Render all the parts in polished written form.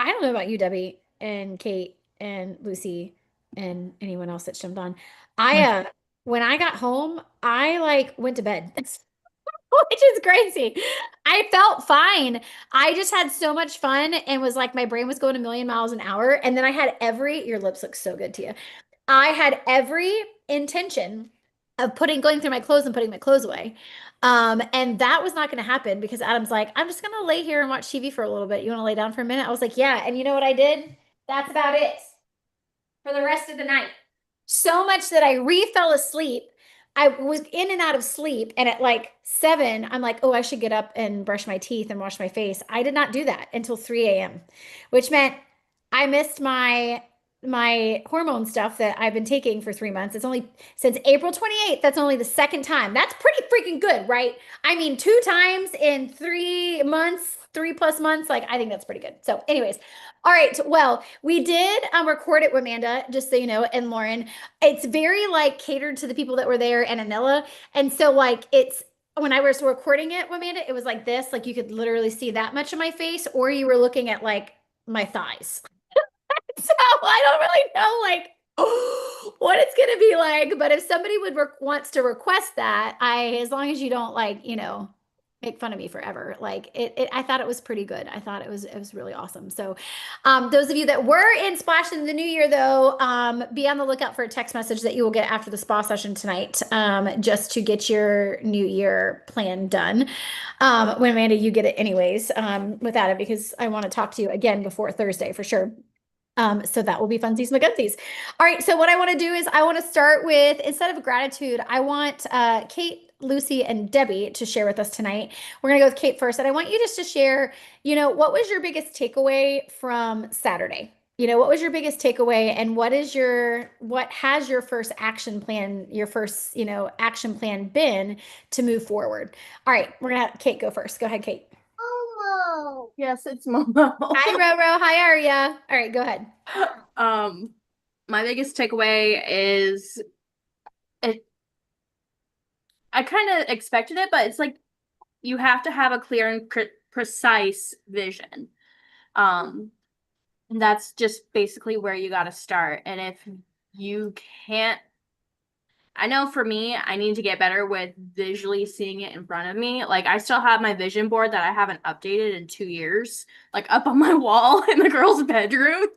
I don't know about you, Debbie and Kate and Lucy and anyone else that jumped on. I when I got home, I like went to bed. Which is crazy. I felt fine. I just had so much fun and was like my brain was going a million miles an hour. And then I had your lips look so good to you. I had every intention of going through my clothes and putting my clothes away. And that was not going to happen because Adam's like, I'm just going to lay here and watch TV for a little bit. You want to lay down for a minute? I was like, yeah. And you know what I did? That's about it for the rest of the night. So much that I fell asleep. I was in and out of sleep. And at like 7, I'm like, oh, I should get up and brush my teeth and wash my face. I did not do that until 3 a.m., which meant I missed my hormone stuff that I've been taking for 3 months. It's only since April 28th. That's only the second time. That's pretty freaking good, right? I mean, 2 times in 3 months, 3+ months. Like, I think that's pretty good. So, anyways, all right. Well, we did record it with Amanda, just so you know, and Lauren. It's very like catered to the people that were there and Anilla. And so, like, it's when I was recording it with Amanda, it was like this, like you could literally see that much of my face, or you were looking at like my thighs. So I don't really know like what it's gonna be like. But if somebody wants to request that, as long as you don't like, make fun of me forever. Like I thought it was pretty good. I thought it was really awesome. So those of you that were in Splash in the new year though, be on the lookout for a text message that you will get after the spa session tonight, just to get your new year plan done. When Amanda, you get it anyways, without it, because I want to talk to you again before Thursday for sure. So that will be funsies McGunsies. All right. So what I want to do is I want to start with, instead of gratitude, I want Kate, Lucy, and Debbie to share with us tonight. We're going to go with Kate first. And I want you just to share, what was your biggest takeaway from Saturday? What was your biggest takeaway and what has your first action plan, action plan been to move forward? All right. We're going to have Kate go first. Go ahead, Kate. Momo. Yes, it's Momo. Hi, Roro. How are ya? All right, go ahead. Um, my biggest takeaway is it. I kind of expected it, but it's like you have to have a clear and precise vision. Um, and that's just basically where you got to start. And if you can't, I know for me, I need to get better with visually seeing it in front of me. Like I still have my vision board that I haven't updated in 2 years, like up on my wall in the girls' bedroom.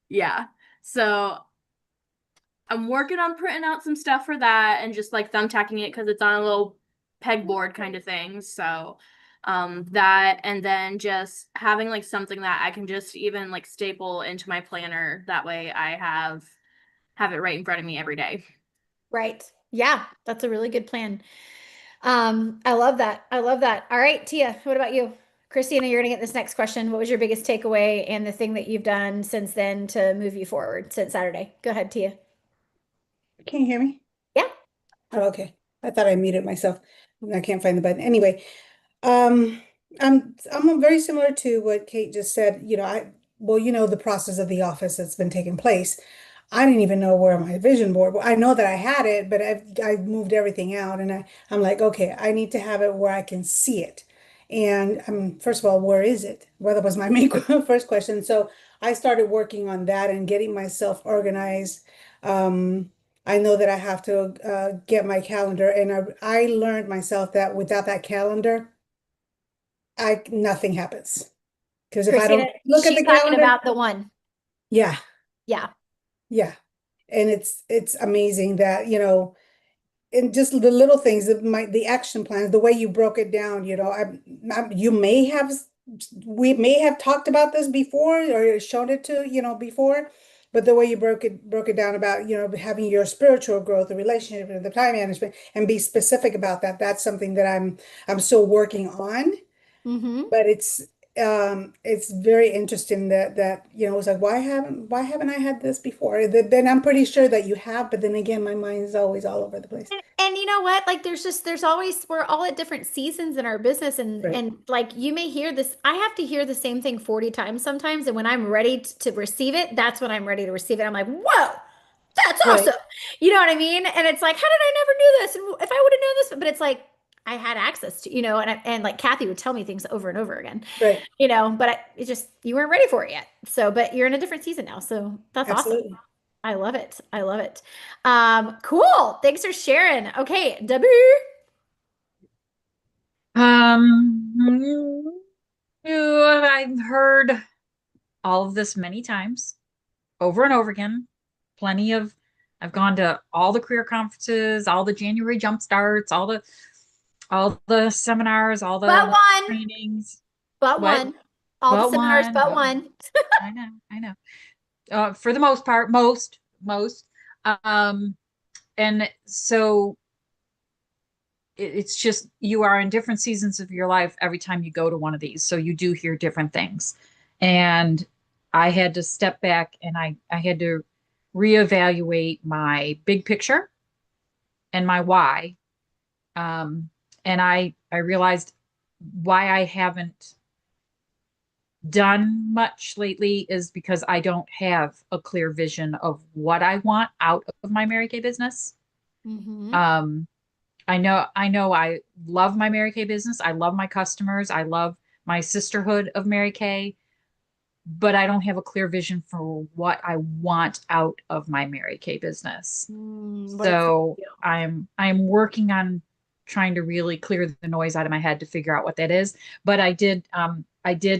Yeah. So I'm working on printing out some stuff for that and just like thumbtacking it because it's on a little pegboard kind of thing. So that, and then just having like something that I can just even like staple into my planner. That way I have it right in front of me every day. Right. Yeah, that's a really good plan. I love that. I love that. All right, Tia, what about you? Christina, you're gonna get this next question. What was your biggest takeaway and the thing that you've done since then to move you forward since Saturday? Go ahead, Tia. Can you hear me? Yeah. Oh, okay. I thought I muted myself. I can't find the button. Anyway, um, I'm very similar to what Kate just said. The process of the office that's been taking place. I didn't even know where my vision board. I know that I had it, but I moved everything out, and I'm like, okay, I need to have it where I can see it. And first of all, where is it? Well, that was my main first question. So I started working on that and getting myself organized. I know that I have to get my calendar, and I learned myself that without that calendar, I nothing happens. Because if I Christina, don't look at she's the talking calendar, about the one. yeah, Yeah. yeah. And it's amazing that, and just the little things, the action plans, the way you broke it down, you may have, we may have talked about this before or shown it to, before, but the way you broke it down about, having your spiritual growth, the relationship, and the time management, and be specific about that. That's something that I'm still working on, Mm-hmm. but it's very interesting that it's like why haven't I had this before? Then I'm pretty sure that you have, but then again my mind is always all over the place. And you know what? Like there's always we're all at different seasons in our business Right. and like you may hear this. I have to hear the same thing 40 times sometimes. And when I'm ready to receive it, that's when I'm ready to receive it. I'm like, whoa, that's Right. awesome. You know what I mean? And it's like, how did I never knew this? And if I would have known this, but it's like, I had access to, and like Kathy would tell me things over and over again, Right. but it just, you weren't ready for it yet. So, but you're in a different season now. So that's awesome. Absolutely. I love it. I love it. Cool. Thanks for sharing. Okay, Debbie. Um, I've heard all of this many times, over and over again. Plenty of, I've gone to all the career conferences, all the January jump starts, all the seminars, all But the one, trainings. but What? one. All the But seminars, one. but one. I know, I know. For the most part, most. Um, and so it's just you are in different seasons of your life every time you go to one of these. So you do hear different things. And I had to step back and I had to reevaluate my big picture and my why. Um, and I realized why I haven't done much lately is because I don't have a clear vision of what I want out of my Mary Kay business. Mm-hmm. Um, I know I love my Mary Kay business. I love my customers. I love my sisterhood of Mary Kay, but I don't have a clear vision for what I want out of my Mary Kay business. What So excites I'm working on trying to really clear the noise out of my head to figure out what that is. But I did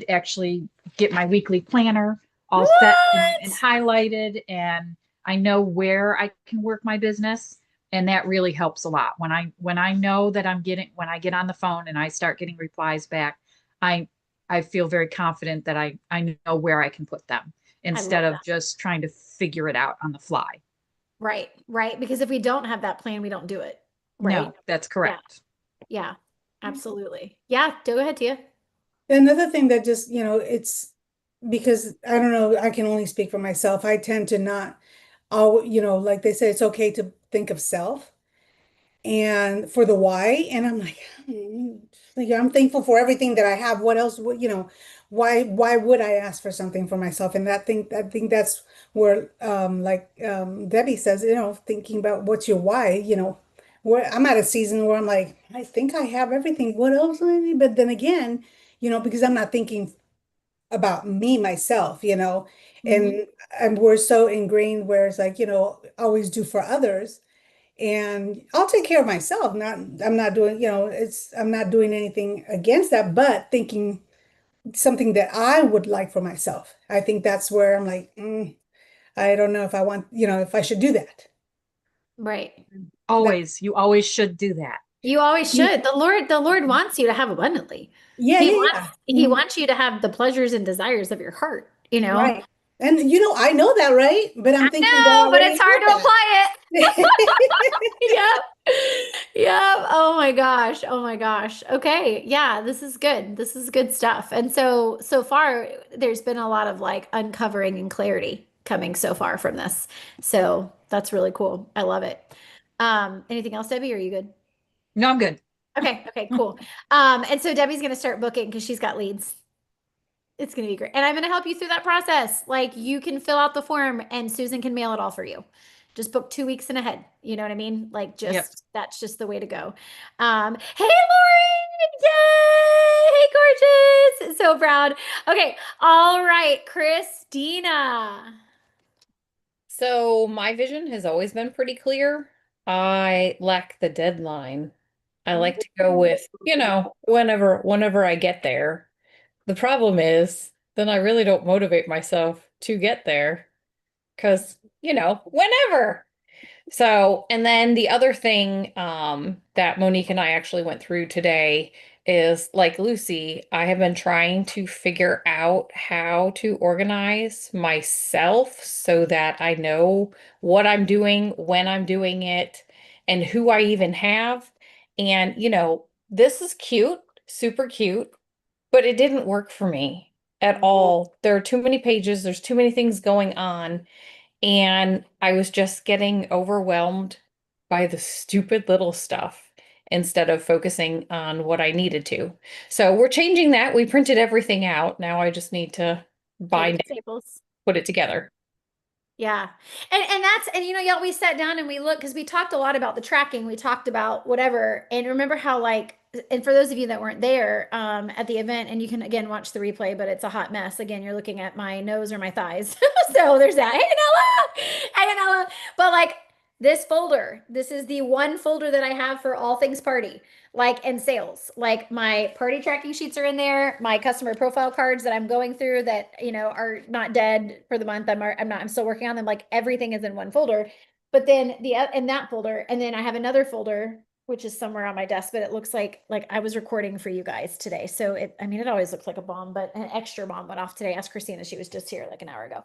actually get my weekly planner you? all set and What? highlighted, and I know where I can work my business, and that really helps a lot. When I know that when I get on the phone and I start getting replies back, I I feel very confident that I know where I can put them I love instead of that. just trying to figure it out on the fly. Right, right. Because if we don't have that plan, we don't do it. Right? No, that's Yeah, correct. yeah, absolutely. Yeah, go ahead, Tia. Another thing that just, it's because I don't know, I can only speak for myself. I tend to not, like they say, it's okay to think of self and for the why. And I'm like, like I'm thankful for everything that I have. What else would, why would I ask for something for myself? And I think that's where, Debbie says, thinking about what's your why, where I'm at a season where I'm like, I think I have everything. What else do I need? But then again, because I'm not thinking about me, myself, Hmm. and we're so ingrained where it's like, always do for others and I'll take care of myself. I'm not doing, I'm not doing anything against that, but thinking something that I would like for myself. I think that's where I'm like, I don't know if I want, if I should do that. Right. That, You always should do that. You always yeah, should. The Lord wants you to have abundantly. yeah, He yeah. wants he Mhm. wants you to have the pleasures and desires of your heart, you know? Right. And I know that, right? But I I'm thinking that I know, but it's already hard to apply have that. it. Yep. Yep. Oh my gosh. Oh my gosh. Okay. Yeah, this is good. This is good stuff. And so far there's been a lot of like uncovering and clarity coming so far from this. So that's really cool. I love it. Anything else, Debbie? Are you good? No, I'm good. Okay. Okay, cool. And so Debbie's gonna start booking because she's got leads. It's going to be great. And I'm going to help you through that process. Like you can fill out the form and Susan can mail it all for you. Just book 2 weeks in ahead. You know what I mean? Like Yep. just that's just the way to go. Hey Lori! Yay! Hey gorgeous! So proud. Okay, all right, Christina. So my vision has always been pretty clear. I lack the deadline. I like to go with, whenever I get there. The problem is, then I really don't motivate myself to get there because, whenever. So, and then the other thing that Monique and I actually went through today is like Lucy, I have been trying to figure out how to organize myself so that I know what I'm doing, when I'm doing it, and who I even have. And, this is cute, super cute, but it didn't work for me at all. There are too many pages, there's too many things going on. And I was just getting overwhelmed by the stupid little stuff instead of focusing on what I needed to. So we're changing that. We printed everything out. Now I just need to Put it bind to it, tables. put it together. Yeah. And that's, and y'all, we sat down and we looked because we talked a lot about the tracking. We talked about whatever. And remember how like, and for those of you that weren't there at the event, and you can again watch the replay, but it's a hot mess. Again, you're looking at my nose or my thighs. So there's that. Hey Nella! Hey Nella! But like this folder, this is the one folder that I have for all things party, like and sales. Like my party tracking sheets are in there, my customer profile cards that I'm going through that are not dead for the month. I'm still working on them. Like everything is in one folder. But then in that folder, and then I have another folder which is somewhere on my desk, but it looks like I was recording for you guys today. So it always looks like a bomb, but an extra bomb went off today. Ask Christina, she was just here like an hour ago.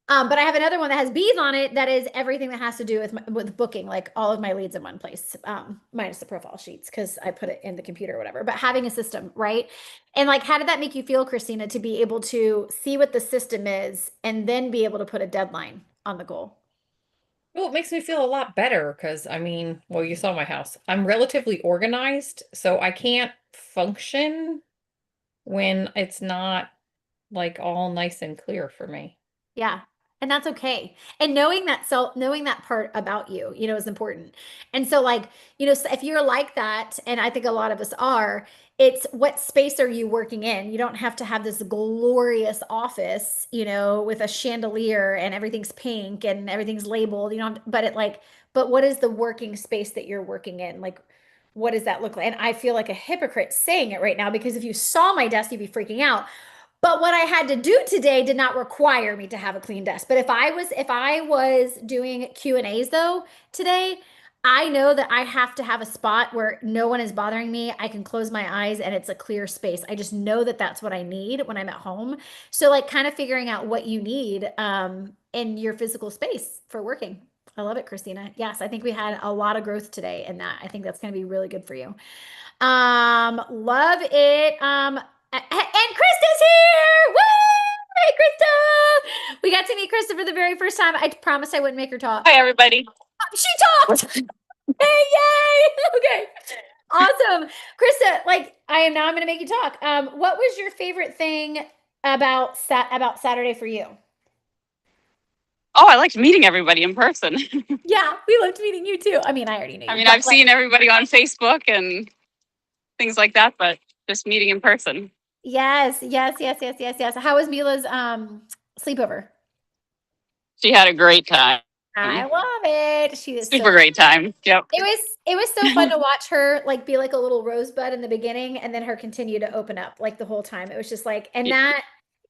But I have another one that has bees on it. That is everything that has to do with booking, like all of my leads in one place, minus the profile sheets because I put it in the computer or whatever. But having a system, right? And like, how did that make you feel, Christina, to be able to see what the system is and then be able to put a deadline on the goal? Well, it makes me feel a lot better because I mean, well, you saw my house. I'm relatively organized, so I can't function when it's not like all nice and clear for me. Yeah. And that's okay. And knowing that part about you, is important. And so like, so if you're like that, and I think a lot of us are, it's what space are you working in? You don't have to have this glorious office, with a chandelier and everything's pink and everything's labeled, but what is the working space that you're working in? Like, what does that look like? And I feel like a hypocrite saying it right now because if you saw my desk, you'd be freaking out. But what I had to do today did not require me to have a clean desk. But if I was doing Q&As though today, I know that I have to have a spot where no one is bothering me. I can close my eyes and it's a clear space. I just know that that's what I need when I'm at home. So like kind of figuring out what you need in your physical space for working. I love it, Christina. Yes, I think we had a lot of growth today in that. I think that's going to be really good for you. Love it. And Krista's here. Woo! Hey, Krista. We got to meet Krista for the very first time. I promised I wouldn't make her talk. Hi, everybody. She talked. Hey, yay! Okay. Awesome. Krista, I'm going to make you talk. What was your favorite thing about Saturday for you? Oh, I liked meeting everybody in person. Yeah, we loved meeting you too. I mean, I already knew you. I mean, I've seen everybody on Facebook and things like that, but just meeting in person. Yes. How was Mila's sleepover? She had a great time. I love it. She is Super great time. Yep. It was so fun to watch her be like a little rosebud in the beginning and then her continue to open up like the whole time. It was just like, and that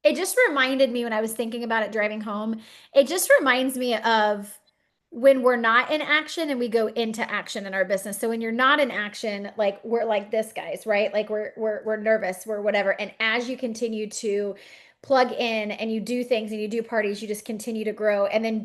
it just reminded me when I was thinking about it driving home, it just reminds me of when we're not in action and we go into action in our business. So when you're not in action, like we're like this, guys, right? Like we're nervous, we're whatever. And as you continue to plug in and you do things and you do parties, you just continue to grow and then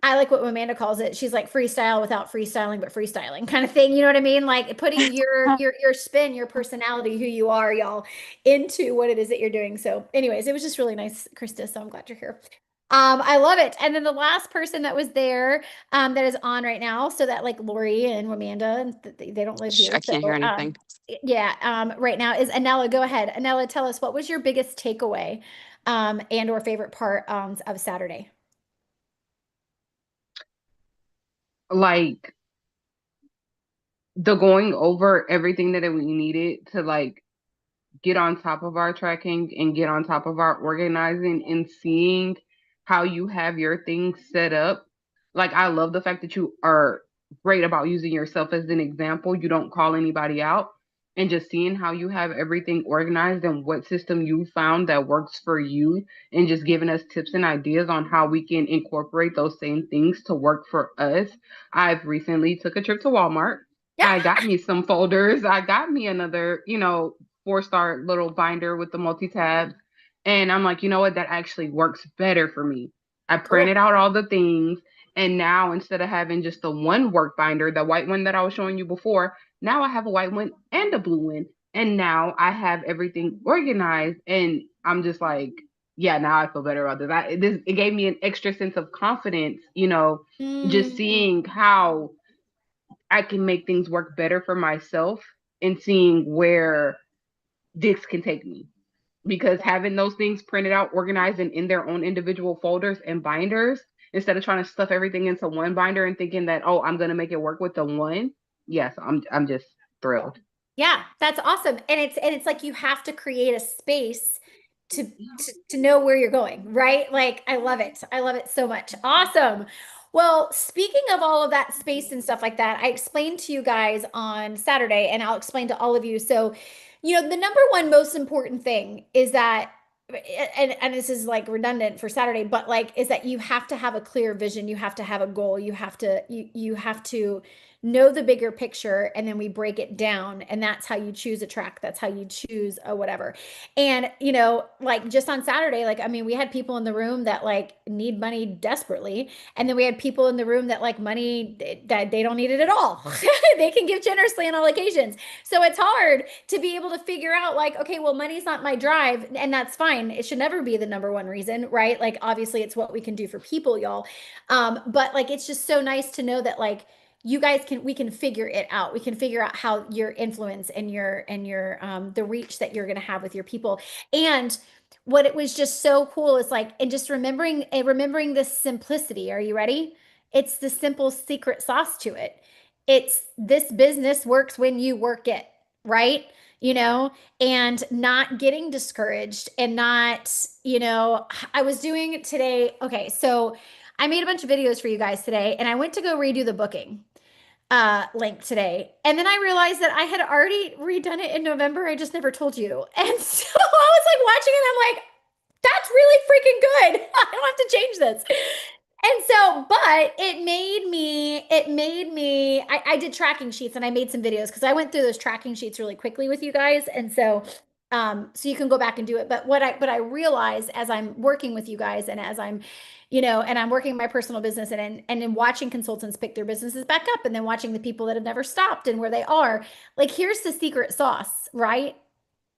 I like what Amanda calls it. She's like freestyle without freestyling, but freestyling kind of thing. You know what I mean? Like putting your spin, your personality, who you are, y'all, into what it is that you're doing. So, anyways, it was just really nice, Krista. So I'm glad you're here. I love it. And then the last person that was there, that is on right now, so that like Lori and Amanda, and they don't live here. I can't hear anything. Right now is Anella. Go ahead, Anella. Tell us what was your biggest takeaway, and or favorite part of Saturday. Like the going over everything that we needed to like get on top of our tracking and get on top of our organizing and seeing how you have your things set up. Like I love the fact that you are great about using yourself as an example. You don't call anybody out and just seeing how you have everything organized and what system you found that works for you and just giving us tips and ideas on how we can incorporate those same things to work for us. I've recently took a trip to Walmart. Yeah. I got me some folders. I got me another, 4-star little binder with the multi-tabs. And I'm like, you know what? That actually works better for me. I printed out all the things. And now instead of having just the one work binder, the white one that I was showing you before, now I have a white one and a blue one. And now I have everything organized. And I'm just like, yeah, now I feel better about this. It gave me an extra sense of confidence, just seeing how I can make things work better for myself and seeing where this can take me. Because having those things printed out, organized, and in their own individual folders and binders, instead of trying to stuff everything into one binder and thinking that, oh, I'm gonna make it work with the one. Yes, I'm just thrilled. Yeah, that's awesome. And it's like you have to create a space to know where you're going, right? Like I love it. I love it so much. Awesome. Well, speaking of all of that space and stuff like that, I explained to you guys on Saturday and I'll explain to all of you. So, the number one most important thing is that and this is like redundant for Saturday, but like is that you have to have a clear vision, you have to have a goal, you have to know the bigger picture, and then we break it down, and that's how you choose a track, that's how you choose a whatever. And like just on Saturday, like I mean we had people in the room that like need money desperately, and then we had people in the room that like money that they don't need it at all. They can give generously on all occasions. So it's hard to be able to figure out like, okay, well, money's not my drive, and that's fine. It should never be the number one reason, right? Like obviously it's what we can do for people, y'all. But like it's just so nice to know that like you guys we can figure it out. We can figure out how your influence and your the reach that you're gonna have with your people. And what it was just so cool is like, and just remembering this simplicity. Are you ready? It's the simple secret sauce to it. It's this business works when you work it, right? And not getting discouraged and not, I was doing today. Okay, so I made a bunch of videos for you guys today, and I went to go redo the booking link today. And then I realized that I had already redone it in November. I just never told you. And so I was like watching it. I'm like, that's really freaking good. I don't have to change this. And so, but I did tracking sheets and I made some videos because I went through those tracking sheets really quickly with you guys. And so, so you can go back and do it. But but I realized as I'm working with you guys and as I'm, and I'm working my personal business and then watching consultants pick their businesses back up and then watching the people that have never stopped and where they are, like, here's the secret sauce, right?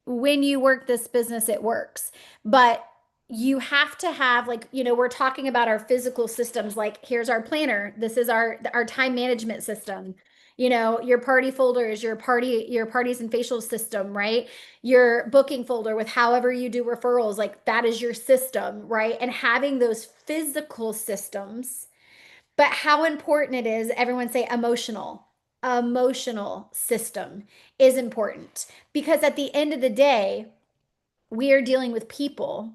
When you work this business, it works. But you have to have like, we're talking about our physical systems. Like here's our planner. This is our time management system. Your party folders, your parties and facial system, right? Your booking folder with however you do referrals, like that is your system, right? And having those physical systems, but how important it is, everyone say emotional system is important because at the end of the day, we are dealing with people,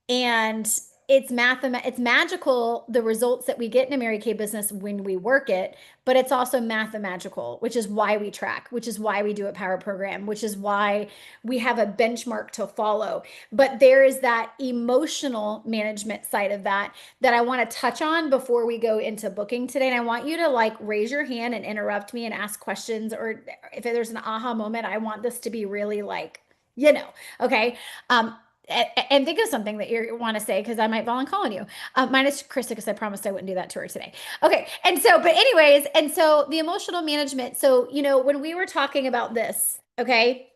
and it's magical the results that we get in a Mary Kay business when we work it, but it's also mathemagical, which is why we track, which is why we do a power program, which is why we have a benchmark to follow. But there is that emotional management side of that I want to touch on before we go into booking today. And I want you to like raise your hand and interrupt me and ask questions, or if there's an aha moment, I want this to be really like, okay. And think of something that you want to say because I might fall and call on you. Minus Krista, because I promised I wouldn't do that to her today. Okay. And so, but anyways, and so the emotional management. So, when we were talking about this, okay,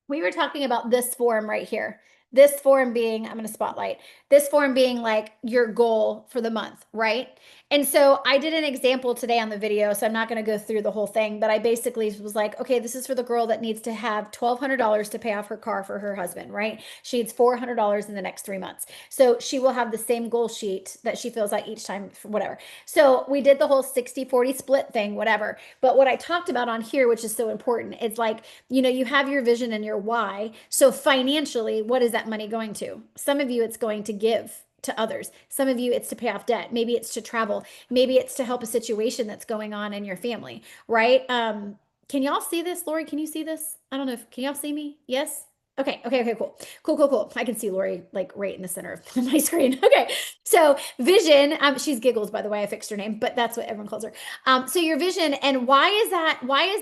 we were talking about this form right here. This form being, I'm going to spotlight this form being like your goal for the month, right? And so I did an example today on the video, so I'm not going to go through the whole thing, but I basically was like, okay, this is for the girl that needs to have $1,200 to pay off her car for her husband, right? She needs $400 in the next 3 months. So she will have the same goal sheet that she fills out each time, for whatever. So we did the whole 60-40 split thing, whatever. But what I talked about on here, which is so important, it's like, you have your vision and your why. So financially, what is that money going to? Some of you, it's going to give to others. Some of you, it's to pay off debt. Maybe it's to travel. Maybe it's to help a situation that's going on in your family, right? Can y'all see this? Lori, can you see this? I don't know can y'all see me? Yes? Okay, cool. Cool. I can see Lori like right in the center of my screen. Okay, so vision, she's Giggles, by the way, I fixed her name, but that's what everyone calls her. So your vision, and why is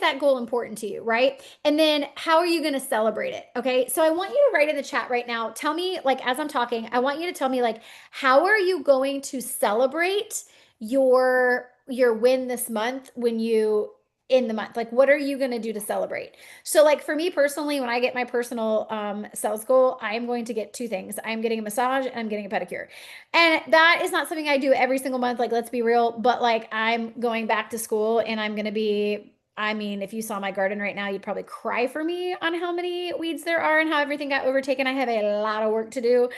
that goal important to you, right? And then how are you going to celebrate it? Okay, so I want you to write in the chat right now. Tell me, like, as I'm talking, I want you to tell me, like, how are you going to celebrate your win this month when you in the month? Like, what are you going to do to celebrate? So like for me personally, when I get my personal sales goal, I am going to get two things. I'm getting a massage and I'm getting a pedicure. And that is not something I do every single month. Like, let's be real, but like I'm going back to school and I'm going to be, I mean, if you saw my garden right now, you'd probably cry for me on how many weeds there are and how everything got overtaken. I have a lot of work to do.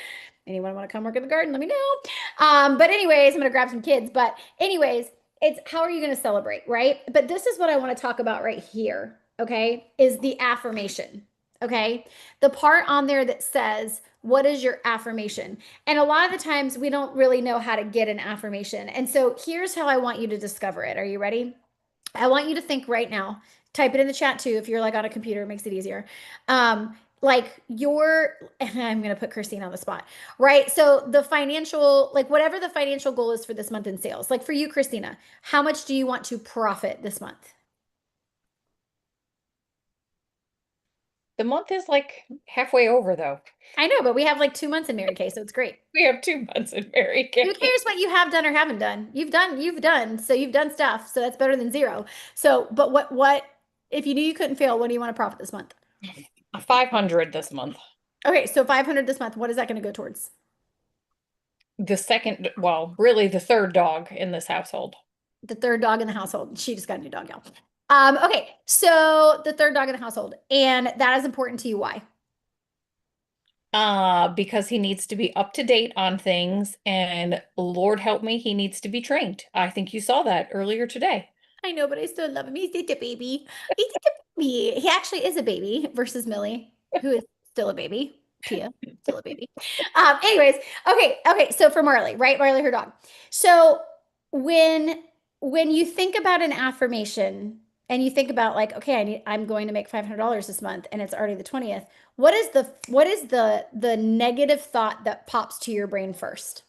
Anyone want to come work in the garden? Let me know. But anyways, I'm going to grab some kids. But anyways, it's how are you going to celebrate, right? But this is what I want to talk about right here, okay, is the affirmation, okay? The part on there that says, what is your affirmation? And a lot of the times we don't really know how to get an affirmation. And so here's how I want you to discover it. Are you ready? I want you to think right now. Type it in the chat too if you're like on a computer, it makes it easier. Like I'm going to put Christine on the spot, right? So the financial, like whatever the financial goal is for this month in sales, like for you, Christina, how much do you want to profit this month? The month is like halfway over though. I know, but we have like 2 months in Mary Kay, so it's great. We have 2 months in Mary Kay. Who cares what you have done or haven't done? You've done. So you've done stuff. So that's better than zero. So, but what, if you knew you couldn't fail, what do you want to profit this month? 500 this month. Okay, so 500 this month. What is that going to go towards? The second, well, really the third dog in this household. The third dog in the household. She just got a new dog, y'all. Okay, so the third dog in the household, and that is important to you. Why? Because he needs to be up to date on things, and Lord help me, he needs to be trained. I think you saw that earlier today. I know, but I still love him. He's a baby. He's a baby. He actually is a baby versus Millie, who is still a baby. Tia, still a baby. Anyways, okay. So for Marley, right? Marley, her dog. So when you think about an affirmation and you think about like, okay, I'm going to make $500 this month, and it's already the 20th. What is the negative thought that pops to your brain first?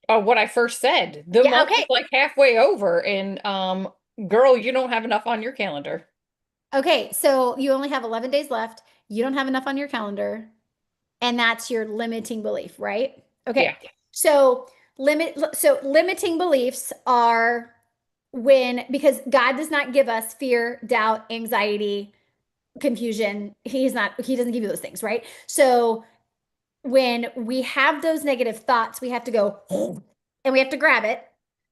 Oh, what I first said. The month is like halfway over, and girl, you don't have enough on your calendar. Okay, so you only have 11 days left. You don't have enough on your calendar, and that's your limiting belief, right? Okay. Yeah. So limiting beliefs are because God does not give us fear, doubt, anxiety, confusion. He doesn't give you those things, right? So when we have those negative thoughts, we have to go and we have to grab it,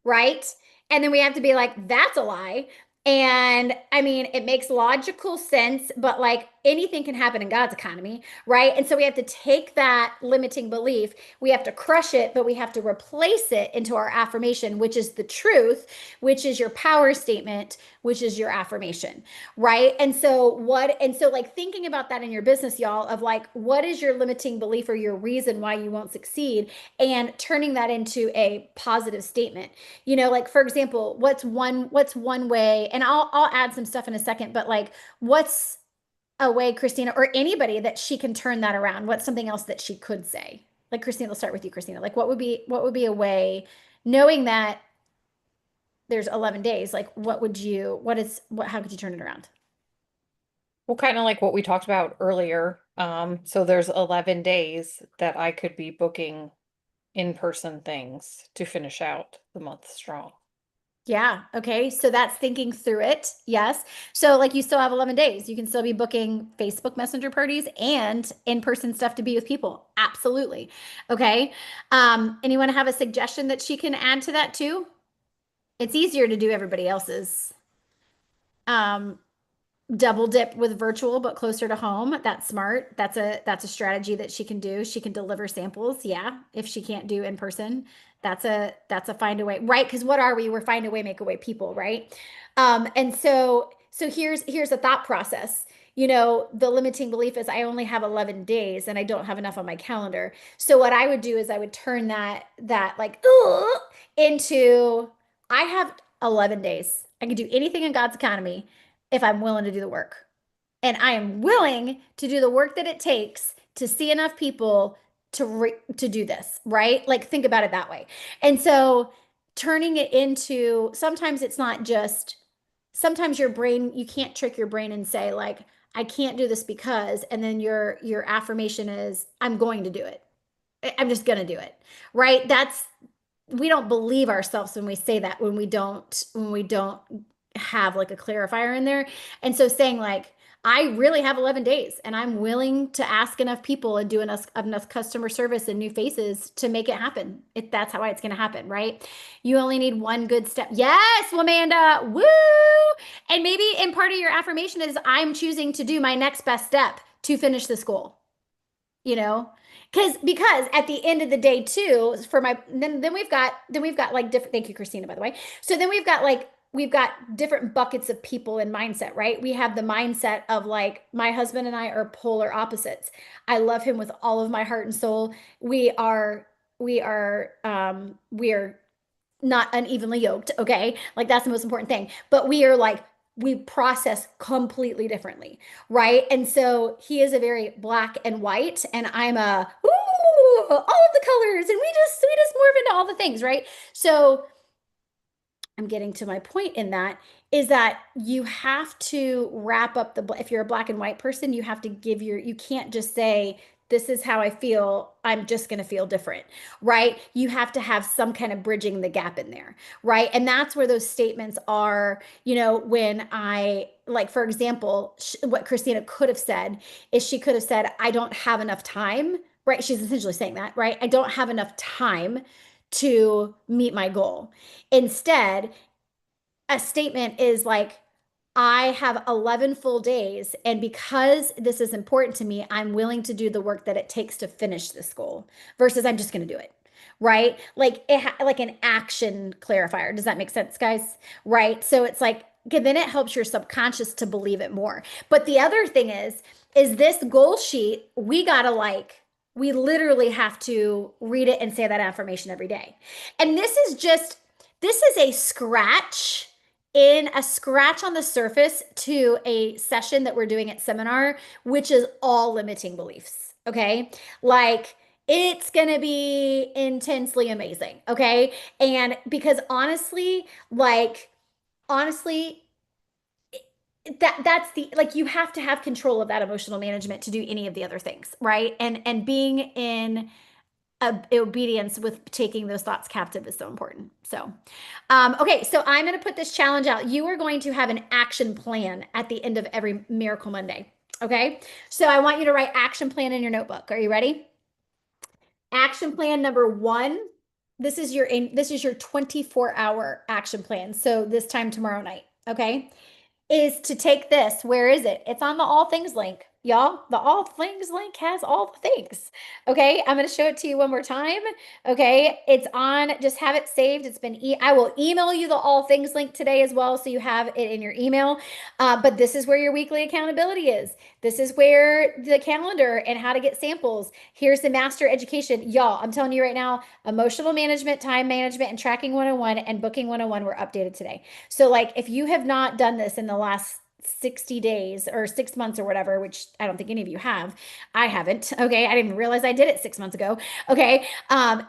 right? And then we have to be like, that's a lie. And I mean, it makes logical sense, but like anything can happen in God's economy, right? And so we have to take that limiting belief, we have to crush it, but we have to replace it into our affirmation, which is the truth, which is your power statement, which is your affirmation, right? And so like thinking about that in your business, y'all, of like, what is your limiting belief or your reason why you won't succeed, and turning that into a positive statement. You know, like for example, what's one way, and I'll add some stuff in a second, but like what's a way, Christina, or anybody, that she can turn that around? What's something else that she could say? Like Christina, let's start with you, Christina. Like what would be a way, knowing that there's 11 days, like how could you turn it around? Well, kind of like what we talked about earlier. So there's 11 days that I could be booking in-person things to finish out the month strong. Yeah. Okay. So that's thinking through it. Yes. So like you still have 11 days. You can still be booking Facebook Messenger parties and in-person stuff to be with people. Absolutely. Okay. Anyone have a suggestion that she can add to that too? It's easier to do everybody else's. Double dip with virtual, but closer to home. That's smart. That's a strategy that she can do. She can deliver samples. Yeah. If she can't do in person, that's a find a way, right? Because what are we? We're find a way, make a way people, right? And so here's a thought process. You know, the limiting belief is I only have 11 days and I don't have enough on my calendar. So what I would do is I would turn that like into I have 11 days. I can do anything in God's economy if I'm willing to do the work. And I am willing to do the work that it takes to see enough people to do this, right? Like think about it that way. And so turning it into, sometimes it's not just, sometimes your brain, you can't trick your brain and say like, I can't do this because, and then your affirmation is, I'm going to do it. I'm just going to do it, right? We don't believe ourselves when we say that, when we don't have like a clarifier in there. And so saying like, I really have 11 days and I'm willing to ask enough people and do enough customer service and new faces to make it happen. That's how it's going to happen, right? You only need one good step. Yes, Amanda. Woo! And maybe in part of your affirmation is I'm choosing to do my next best step to finish this goal. you know? Because at the end of the day too, for my then we've got like different, thank you, Christina, by the way. So then we've got different buckets of people and mindset, right? We have the mindset of like my husband and I are polar opposites. I love him with all of my heart and soul. We are not unevenly yoked, okay? Like that's the most important thing. But we are like, we process completely differently, right? And so he is a very black and white, and I'm a ooh, all of the colors, and we just morph into all the things, right? So I'm getting to my point in that is that you have to wrap up if you're a black and white person, you have to you can't just say, this is how I feel. I'm just going to feel different, right? You have to have some kind of bridging the gap in there, right? And that's where those statements are, when like, for example, what Christina could have said is she could have said, I don't have enough time, right? She's essentially saying that, right? I don't have enough time to meet my goal. Instead, a statement is like, I have 11 full days, and because this is important to me, I'm willing to do the work that it takes to finish this goal versus I'm just going to do it. Right? Like like an action clarifier. Does that make sense, guys? Right? So it's like, okay, then it helps your subconscious to believe it more. But the other thing is this goal sheet, we literally have to read it and say that affirmation every day. And this is a scratch on the surface to a session that we're doing at seminar, which is all limiting beliefs. Okay. Like it's going to be intensely amazing. Okay. And because honestly, that's the like you have to have control of that emotional management to do any of the other things, right? And being in obedience with taking those thoughts captive is so important. So, okay, so I'm going to put this challenge out. You are going to have an action plan at the end of every Miracle Monday. Okay, so I want you to write action plan in your notebook. Are you ready? Action plan number one. This is your 24-hour action plan. So this time tomorrow night. Okay, is to take this. Where is it? It's on the All Things link. Y'all, the All Things link has all the things. Okay, I'm going to show it to you one more time. Okay, it's on, just have it saved. I will email you the All Things link today as well, so you have it in your email. But this is where your weekly accountability is. This is where the calendar and how to get samples. Here's the master education. Y'all, I'm telling you right now, emotional management, time management, and tracking 101 and booking 101 were updated today. So like if you have not done this in the last 60 days or 6 months or whatever, which I don't think any of you have. I haven't. Okay. I didn't even realize I did it 6 months ago. Okay.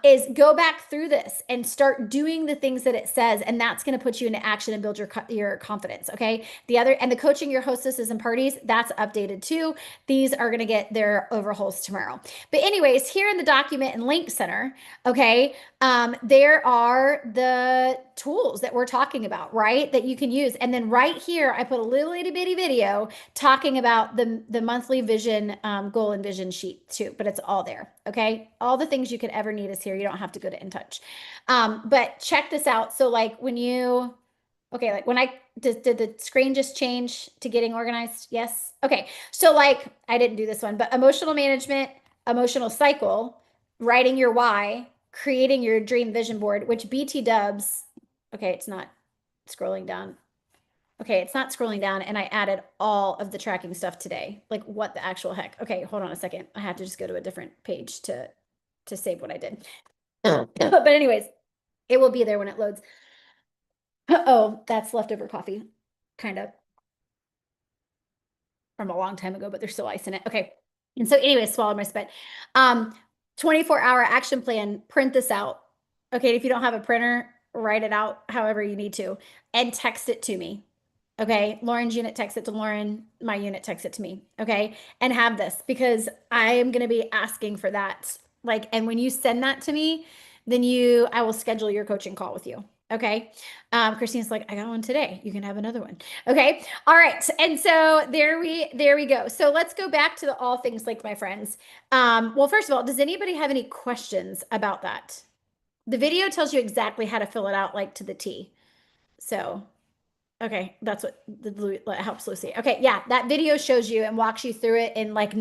Is go back through this and start doing the things that it says. And that's going to put you into action and build your confidence. Okay. The coaching your hostesses and parties, that's updated too. These are going to get their overhauls tomorrow. But anyways, here in the document and link center, okay, there are the tools that we're talking about, right? That you can use. And then right here, I put a little itty bitty video talking about the monthly vision, goal and vision sheet too, but it's all there. Okay. All the things you could ever need is here. You don't have to go to InTouch. But check this out. So like like when did the screen just change to getting organized? Yes. Okay. So like, I didn't do this one, but emotional management, emotional cycle, writing your why, creating your dream vision board, which BT Dubs, okay, it's not scrolling down. Okay, it's not scrolling down, and I added all of the tracking stuff today. Like, what the actual heck? Okay, hold on a second. I have to just go to a different page to save what I did. But anyways, it will be there when it loads. Oh, that's leftover coffee, kind of from a long time ago, but there's still ice in it. Okay. And so anyways, swallowed my spit. 24-hour action plan, print this out. Okay, if you don't have a printer, write it out however you need to and text it to me. Okay, Lauren's unit texts it to Lauren, my unit texts it to me. Okay, and have this because I am going to be asking for that. Like, and when you send that to me, then I will schedule your coaching call with you. Okay. Christine's like, I got one today. You can have another one. Okay. All right. And so there we go. So let's go back to the all things like my friends. Well, first of all, does anybody have any questions about that? The video tells you exactly how to fill it out, like to the T. So, okay, that's what helps Lucy. Okay, yeah, that video shows you and walks you through it in like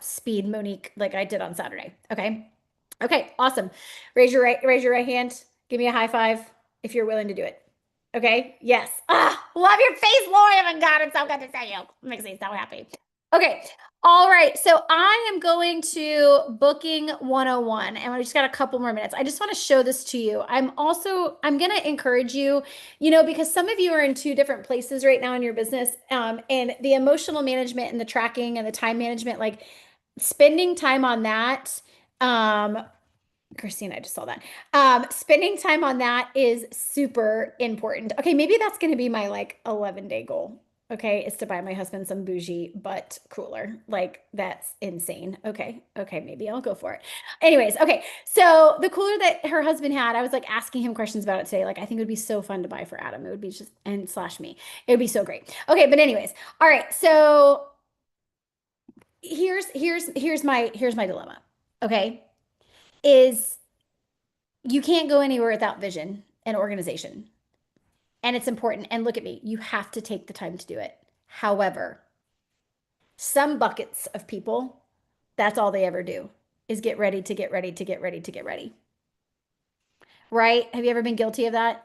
speed Monique like I did on Saturday. Okay. Okay, awesome. Raise your right hand. Give me a high five if you're willing to do it. Okay. Yes. Ah, love your face, Lori. Oh my God, it's so good to see you. It makes me so happy. Okay. All right. So I am going to booking 101 and we just got a couple more minutes. I just want to show this to you. I'm going to encourage you, because some of you are in two different places right now in your business. And the emotional management and the tracking and the time management, like spending time on that. Christine, I just saw that. Spending time on that is super important. Okay, maybe that's going to be my like 11-day goal. Okay, is to buy my husband some bougie butt cooler. Like that's insane. Okay, maybe I'll go for it. Anyways, okay. So the cooler that her husband had, I was like asking him questions about it today. Like I think it would be so fun to buy for Adam. It would be just and slash me. It would be so great. Okay, but anyways, all right. So here's my dilemma. Okay, is you can't go anywhere without vision and organization. And it's important. And look at me, you have to take the time to do it. However, some buckets of people, that's all they ever do is get ready to get ready to get ready to get ready. Right? Have you ever been guilty of that?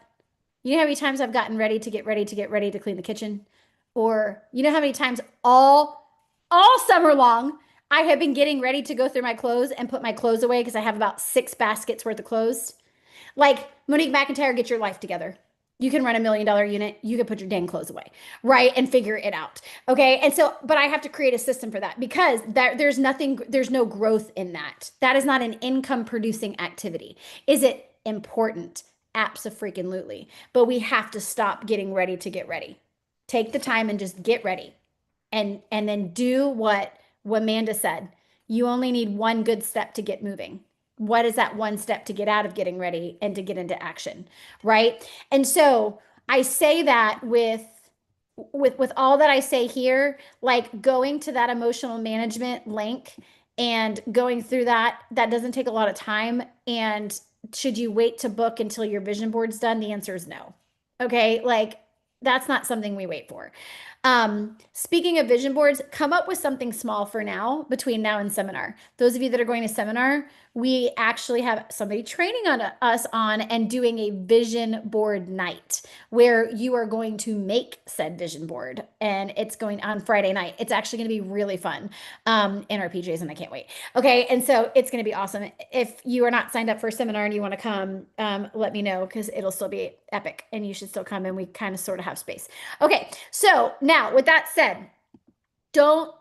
You know how many times I've gotten ready to get ready to get ready to clean the kitchen? Or you know how many times all summer long I have been getting ready to go through my clothes and put my clothes away because I have about 6 baskets worth of clothes. Like Monique McIntyre, get your life together. You can run $1 million unit. You can put your dang clothes away, right? And figure it out. Okay. And so, but I have to create a system for that because there's no growth in that. That is not an income producing activity. Is it important? Abso-freaking-lutely. But we have to stop getting ready to get ready. Take the time and just get ready. And then do what Amanda said. You only need one good step to get moving. What is that one step to get out of getting ready and to get into action, right? And so I say that with all that I say here, like going to that emotional management link and going through that doesn't take a lot of time. And should you wait to book until your vision board's done? The answer is no. Okay, like that's not something we wait for. Speaking of vision boards, come up with something small for now between now and seminar. Those of you that are going to seminar, we actually have somebody training on us on and doing a vision board night where you are going to make said vision board and it's going on Friday night. It's actually going to be really fun in our PJs and I can't wait. Okay. And so it's going to be awesome. If you are not signed up for a seminar and you want to come, let me know because it'll still be epic and you should still come and we kind of sort of have space. Okay. So now with that said, don't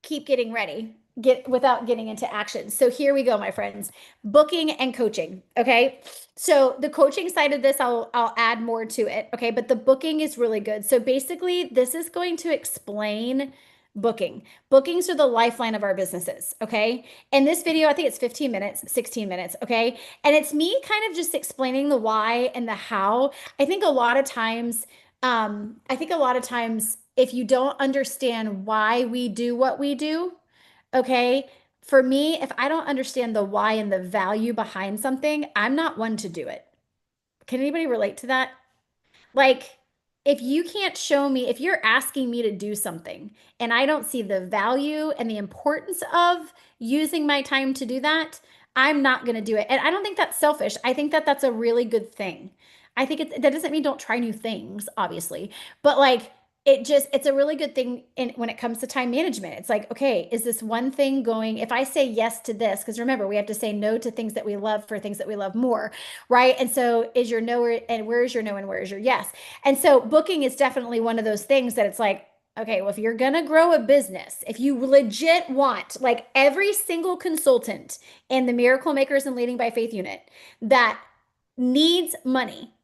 keep getting ready without getting into action. So here we go, my friends, booking and coaching. Okay. So the coaching side of this, I'll add more to it. Okay. But the booking is really good. So basically this is going to explain booking. Bookings are the lifeline of our businesses. Okay. And this video, I think it's 15 minutes, 16 minutes. Okay. And it's me kind of just explaining the why and the how. I think a lot of times, if you don't understand why we do what we do, okay, for me, if I don't understand the why and the value behind something, I'm not one to do it. Can anybody relate to that? Like, if you can't show me, if you're asking me to do something and I don't see the value and the importance of using my time to do that, I'm not going to do it. And I don't think that's selfish. I think that that's a really good thing. I think that doesn't mean don't try new things, obviously, but like, it's a really good thing when it comes to time management. It's like, okay, is this one thing going, if I say yes to this, because remember, we have to say no to things that we love for things that we love more, right? And so is your no, and where is your no and where is your yes? And so booking is definitely one of those things that it's like, okay, well, if you're going to grow a business, if you legit want, like every single consultant in the Miracle Makers and Leading by Faith unit that needs money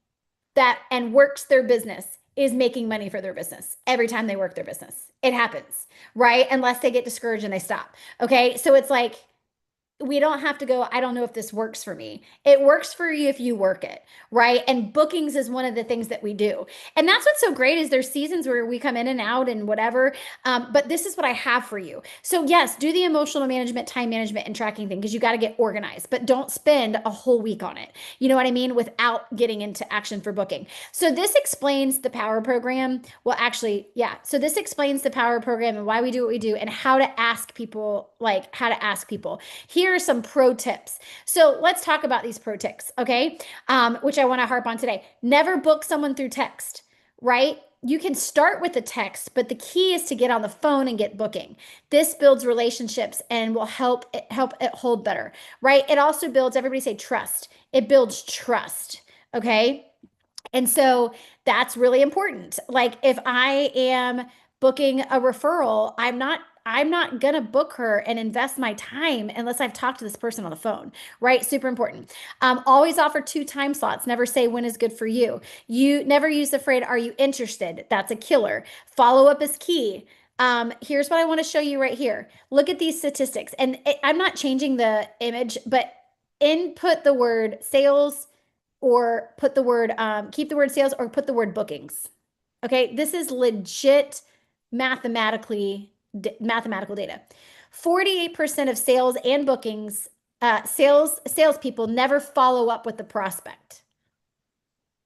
and works their business is making money for their business every time they work their business. It happens, right? Unless they get discouraged and they stop. Okay. So it's like, we don't have to go, I don't know if this works for me. It works for you if you work it, right? And bookings is one of the things that we do. And that's what's so great is there's seasons where we come in and out and whatever. But this is what I have for you. So yes, do the emotional management, time management, and tracking thing because you got to get organized, but don't spend a whole week on it. You know what I mean? Without getting into action for booking. So this explains the power program. Well, actually, yeah. So this explains the power program and why we do what we do and how to ask people, like how to ask people. Here are some pro tips. So let's talk about these pro tips, okay? Which I want to harp on today. Never book someone through text, right? You can start with the text, but the key is to get on the phone and get booking. This builds relationships and will help it hold better, right? It also builds, everybody say trust. It builds trust, okay? And so that's really important. Like if I am booking a referral, I'm not gonna book her and invest my time unless I've talked to this person on the phone, right? Super important. Always offer 2 time slots. Never say when is good for you. You never use the phrase, are you interested? That's a killer. Follow up is key. Here's what I want to show you right here. Look at these statistics. And I'm not changing the image, but input the word sales or put the word, keep the word sales or put the word bookings. Okay, this is legit mathematical data. 48% of sales and bookings, salespeople never follow up with the prospect.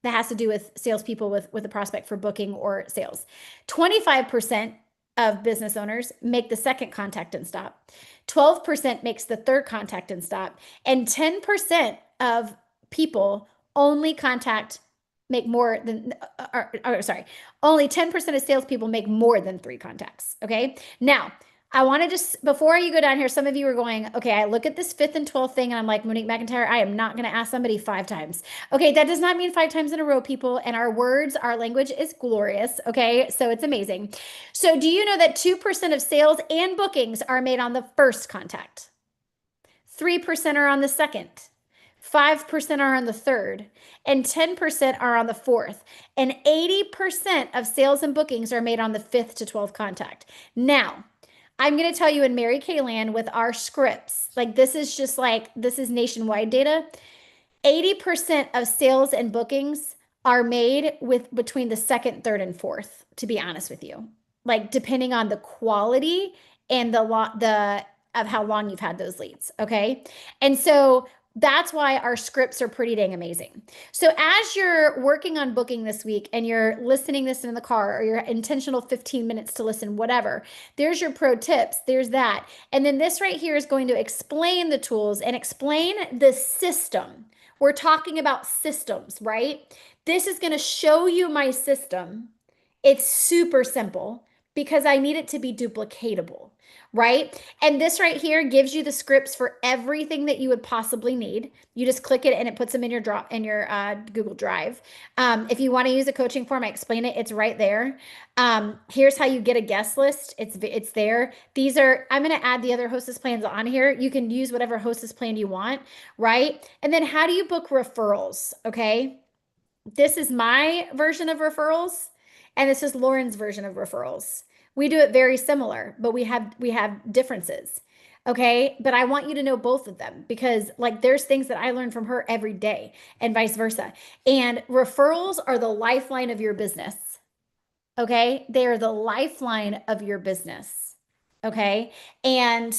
That has to do with salespeople with a prospect for booking or sales. 25% of business owners make the second contact and stop. 12% makes the third contact and stop. And 10% of people only make more than, sorry, only 10% of salespeople make more than 3 contacts. Okay. Now, I want to just, before you go down here, some of you are going, okay, I look at this 5th and 12th thing and I'm like, Monique McIntyre, I am not going to ask somebody 5 times. Okay, that does not mean 5 times in a row, people. And our words, our language is glorious. Okay, so it's amazing. So do you know that 2% of sales and bookings are made on the first contact? 3% are on the second. 5% are on the third, and 10% are on the fourth. And 80% of sales and bookings are made on the 5th to 12th contact. Now, I'm going to tell you in Mary Kay land with our scripts, like this is just like, this is nationwide data. 80% of sales and bookings are made with between the second, third, and fourth, to be honest with you. Like depending on the quality and the of how long you've had those leads. Okay. And so that's why our scripts are pretty dang amazing. So as you're working on booking this week and you're listening this in the car or your intentional 15 minutes to listen, whatever, there's your pro tips. There's that. And then this right here is going to explain the tools and explain the system. We're talking about systems, right? This is going to show you my system. It's super simple because I need it to be duplicatable, right? And this right here gives you the scripts for everything that you would possibly need. You just click it and it puts them in your Google Drive. If you want to use a coaching form, I explain it. It's right there. Here's how you get a guest list. It's there. These are, I'm going to add the other hostess plans on here. You can use whatever hostess plan you want, right? And then how do you book referrals? Okay. This is my version of referrals, and this is Lauren's version of referrals. We do it very similar, but we have differences. Okay. But I want you to know both of them because like there's things that I learn from her every day and vice versa. And referrals are the lifeline of your business. Okay. They are the lifeline of your business. Okay. And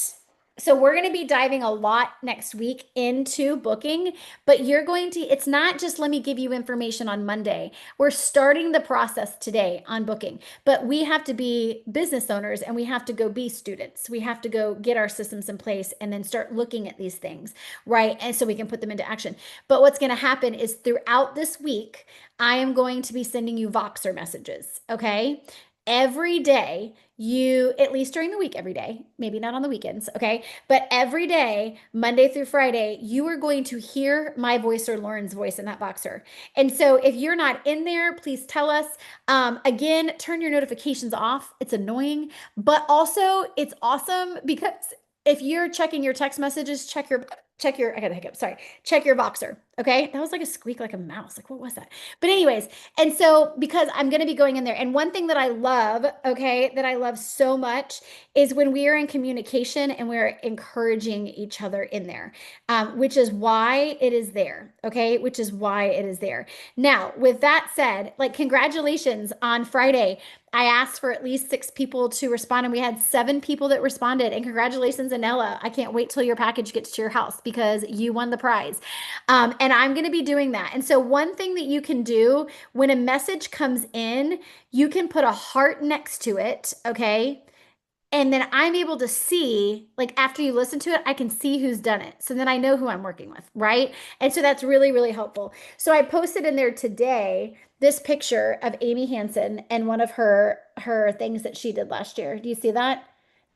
so we're going to be diving a lot next week into booking, but it's not just let me give you information on Monday. We're starting the process today on booking, but we have to be business owners and we have to go be students. We have to go get our systems in place and then start looking at these things, right? And so we can put them into action. But what's going to happen is throughout this week, I am going to be sending you Voxer messages, okay? Every day, at least during the week, every day, maybe not on the weekends, okay? But every day, Monday through Friday, you are going to hear my voice or Lauren's voice in that Voxer. And so if you're not in there, please tell us. Again, turn your notifications off. It's annoying, but also it's awesome because if you're checking your text messages, check your, I got a hiccup, sorry, check your Voxer. Okay. That was like a squeak like a mouse. Like, what was that? But anyways, and so because I'm going to be going in there, and one thing that I love, okay, that I love so much is when we are in communication and we're encouraging each other in there, which is why it is there. Okay. Which is why it is there. Now, with that said, like, congratulations on Friday. I asked for at least 6 people to respond, and we had 7 people that responded. And congratulations, Anella. I can't wait till your package gets to your house because you won the prize. And I'm going to be doing that. And so, one thing that you can do when a message comes in, you can put a heart next to it. Okay. And then I'm able to see, like, after you listen to it, I can see who's done it. So then I know who I'm working with, right? And so that's really, really helpful. So I posted in there today this picture of Amy Hansen and one of her things that she did last year. Do you see that?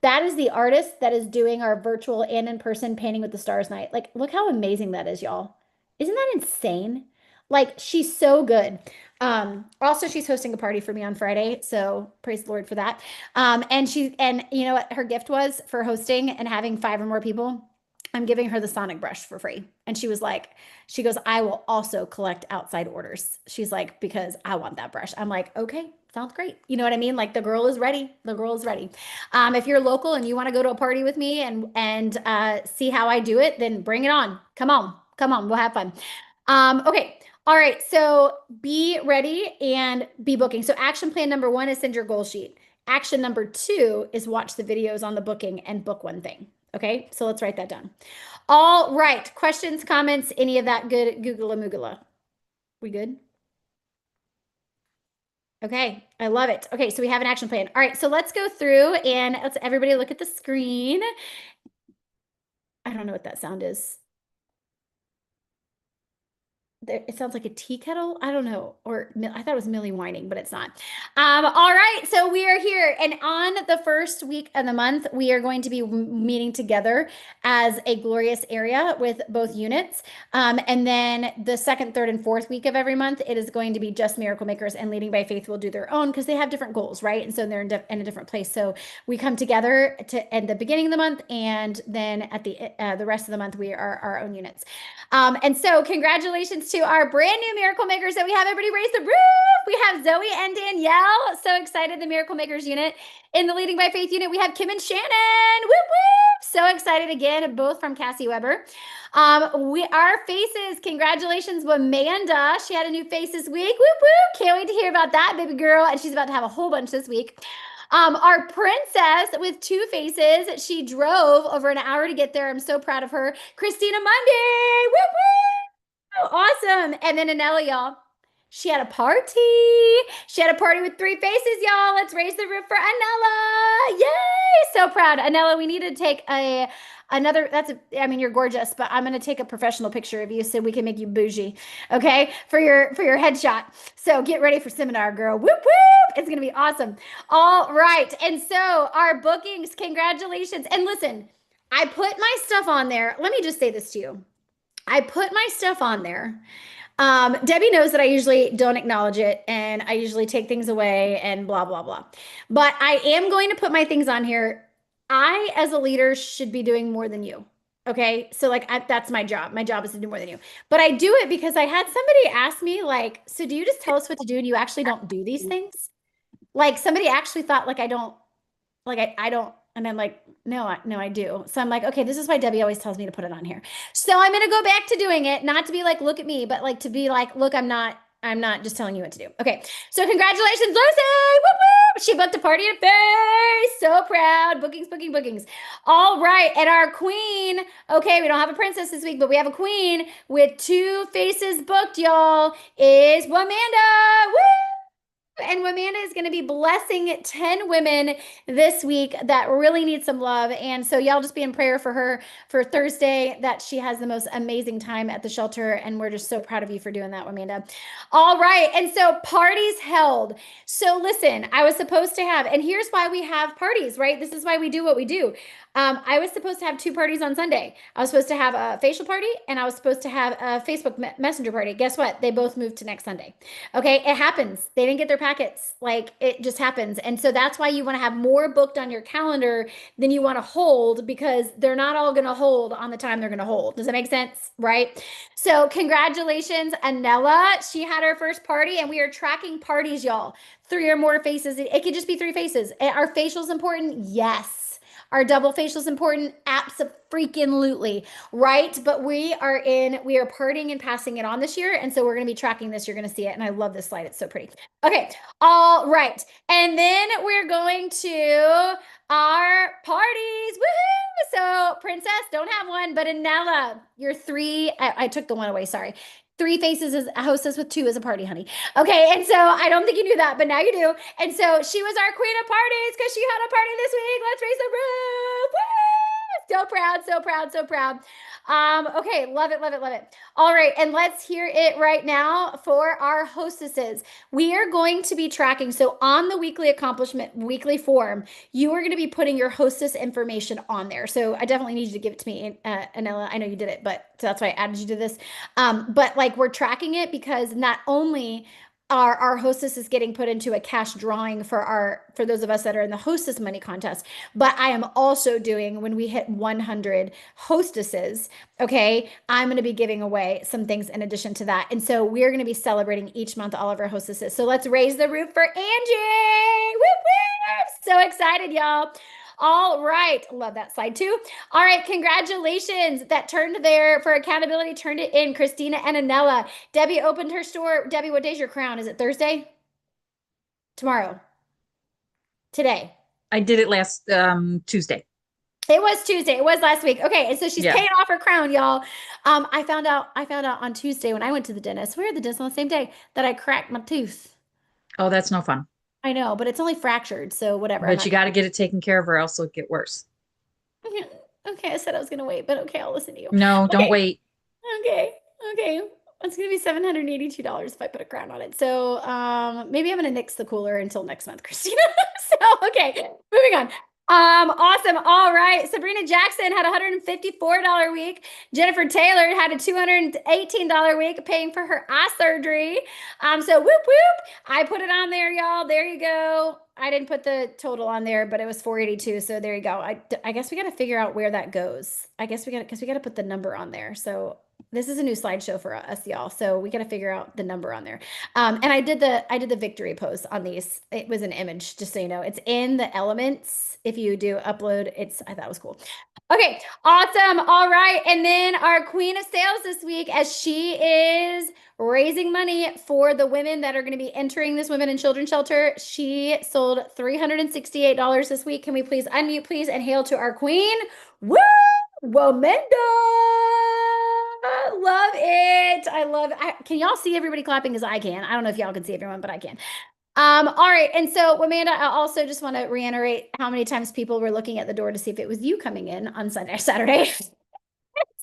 That is the artist that is doing our virtual and in-person painting with the stars night. Like, look how amazing that is, y'all. Isn't that insane? Like, she's so good. Also, she's hosting a party for me on Friday, so praise the Lord for that. And you know what her gift was for hosting and having 5 or more people? I'm giving her the sonic brush for free. And she was like, she goes, I will also collect outside orders. She's like, because I want that brush. I'm like, okay, sounds great. You know what I mean? Like, the girl is ready. The girl is ready. If you're local and you want to go to a party with me and see how I do it, then bring it on. Come on, come on, we'll have fun. Okay. All right. So be ready and be booking. So action plan number 1 is send your goal sheet. Action number 2 is watch the videos on the booking and book one thing. Okay. So let's write that down. All right. Questions, comments, any of that good googla moogla? We good? Okay. I love it. Okay. So we have an action plan. All right. So let's go through and let's everybody look at the screen. I don't know what that sound is. It sounds like a tea kettle. I don't know. Or I thought it was Millie whining, but it's not. All right. So we are here. And on the first week of the month, we are going to be meeting together as a glorious area with both units. And then the second, third, and fourth week of every month, it is going to be just Miracle Makers, and Leading by Faith will do their own because they have different goals, right? And so they're in a different place. So we come together at the beginning of the month, and then at the rest of the month, we are our own units. And so congratulations to our brand new Miracle Makers that we have. Everybody raise the roof. We have Zoe and Danielle. So excited, the Miracle Makers unit. In the Leading by Faith unit, we have Kim and Shannon. Whoop, whoop. So excited again, both from Cassie Weber. Our faces, congratulations, Amanda. She had a new face this week. Whoop, whoop. Can't wait to hear about that, baby girl. And she's about to have a whole bunch this week. Our princess with 2 faces, she drove over an hour to get there. I'm so proud of her. Christina Monday. Whoop, whoop. Awesome. And then Anella, y'all. She had a party. She had a party with 3 faces, y'all. Let's raise the roof for Anella. Yay. So proud. Anella, we need to take another, I mean, you're gorgeous, but I'm going to take a professional picture of you so we can make you bougie. Okay. For your headshot. So get ready for seminar, girl. Whoop, whoop. It's going to be awesome. All right. And so our bookings, congratulations. And listen, I put my stuff on there. Let me just say this to you. I put my stuff on there. Debbie knows that I usually don't acknowledge it and I usually take things away and blah, blah, blah. But I am going to put my things on here. I, as a leader, should be doing more than you. Okay. So like, that's my job. My job is to do more than you, but I do it because I had somebody ask me like, so do you just tell us what to do and you actually don't do these things? Like somebody actually thought like, I don't. And I'm like, no, I do. So I'm like, okay, this is why Debbie always tells me to put it on here. So I'm going to go back to doing it, not to be like, look at me, but like to be like, look, I'm not just telling you what to do. Okay. So congratulations, Lucy. Woo woo. She booked a party at Faye. So proud. Bookings, bookings. All right. And our queen, okay, we don't have a princess this week, but we have a queen with 2 faces booked, y'all, is Wamanda. Woo! And Wamanda is going to be blessing 10 women this week that really need some love. And so y'all just be in prayer for her for Thursday, that she has the most amazing time at the shelter. And we're just so proud of you for doing that, Wamanda. All right. And so parties held. So listen, I was supposed to have, and here's why we have parties, right? This is why we do what we do. I was supposed to have 2 parties on Sunday. I was supposed to have a facial party and I was supposed to have a Facebook Messenger party. Guess what? They both moved to next Sunday. Okay. It happens. They didn't get their packets. Like it just happens. And so that's why you want to have more booked on your calendar than you want to hold, because they're not all going to hold on the time they're going to hold. Does that make sense? Right? So congratulations, Anella. She had her first party, and we are tracking parties, y'all. 3 or more faces. It could just be 3 faces. Are facials important? Yes. Are double facials important? Absolutely, right? But we are partying and passing it on this year. And so we're going to be tracking this. You're going to see it. And I love this slide. It's so pretty. Okay. All right. And then we're going to our parties. Woohoo! So Princess, don't have one, but Anella, you're 3. I took the one away. Sorry. 3 faces as a hostess with 2 as a party, honey. Okay, and so I don't think you knew that, but now you do. And so she was our queen of parties because she had a party this week. Let's raise the roof. Woo! So proud, so proud, so proud. Okay, love it, love it, love it. All right, and let's hear it right now for our hostesses. We are going to be tracking. So on the weekly accomplishment weekly form, you are going to be putting your hostess information on there. So I definitely need you to give it to me, Anella. I know you did it, but so that's why I added you to this. But like we're tracking it because not only our hostess is getting put into a cash drawing for those of us that are in the hostess money contest, but I am also doing, when we hit 100 hostesses, okay, I'm going to be giving away some things in addition to that. And so we're going to be celebrating each month all of our hostesses. So let's raise the roof for Angie. Whoop, whoop. So excited, y'all. All right. Love that slide too. All right. Congratulations. That turned there for accountability, turned it in. Christina and Anella. Debbie opened her store. Debbie, what day's your crown? Is it Thursday? Tomorrow? Today? I did it last Tuesday. It was Tuesday. It was last week. Okay, and so she's Yeah. paying off her crown, y'all. I found out on Tuesday when I went to the dentist. We were at the dentist on the same day that I cracked my tooth. Oh, that's no fun. I know, but it's only fractured, so whatever. But you got to get it taken care of or else it'll get worse. Okay, I said I was gonna wait, but okay, I'll listen to you. No, don't wait. Okay. It's gonna be $782 if I put a crown on it. So maybe I'm gonna nix the cooler until next month, Christina. So okay, moving on. Awesome. All right. Sabrina Jackson had a $154 week. Jennifer Taylor had a $218 week paying for her eye surgery. So whoop whoop. I put it on there, y'all. There you go. I didn't put the total on there, but it was 482. So there you go. I guess we got to figure out where that goes. Because we got to put the number on there. So this is a new slideshow for us, y'all. So we got to figure out the number on there. And I did the victory pose on these. It was an image, just so you know. It's in the elements. If you do upload, I thought it was cool. Okay, awesome. All right. And then our queen of sales this week, as she is raising money for the women that are going to be entering this women and children shelter. She sold $368 this week. Can we please unmute, please, and hail to our queen? Woo! Womenda! Love it. I love it. Can y'all see everybody clapping as I can? I don't know if y'all can see everyone, but I can. All right. And so, Amanda, I also just want to reiterate how many times people were looking at the door to see if it was you coming in on Saturday.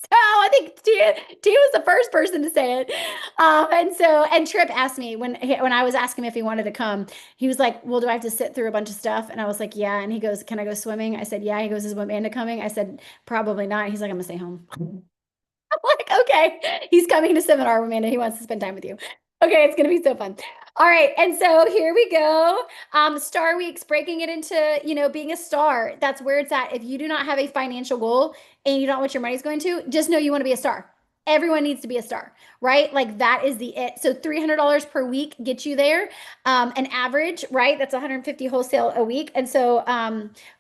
So I think Tia was the first person to say it. And Trip asked me when I was asking him if he wanted to come, he was like, well, do I have to sit through a bunch of stuff? And I was like, yeah. And he goes, can I go swimming? I said, yeah. He goes, is Amanda coming? I said, probably not. He's like, I'm gonna stay home. I'm like, okay, he's coming to seminar, Amanda. He wants to spend time with you. Okay, it's gonna be so fun. All right, and so here we go. Star Weeks, breaking it into, being a star. That's where it's at. If you do not have a financial goal and you don't know what your money's going to, just know you want to be a star. Everyone needs to be a star, right? Like that is it. So $300 per week gets you there. An average, right? That's 150 wholesale a week. And so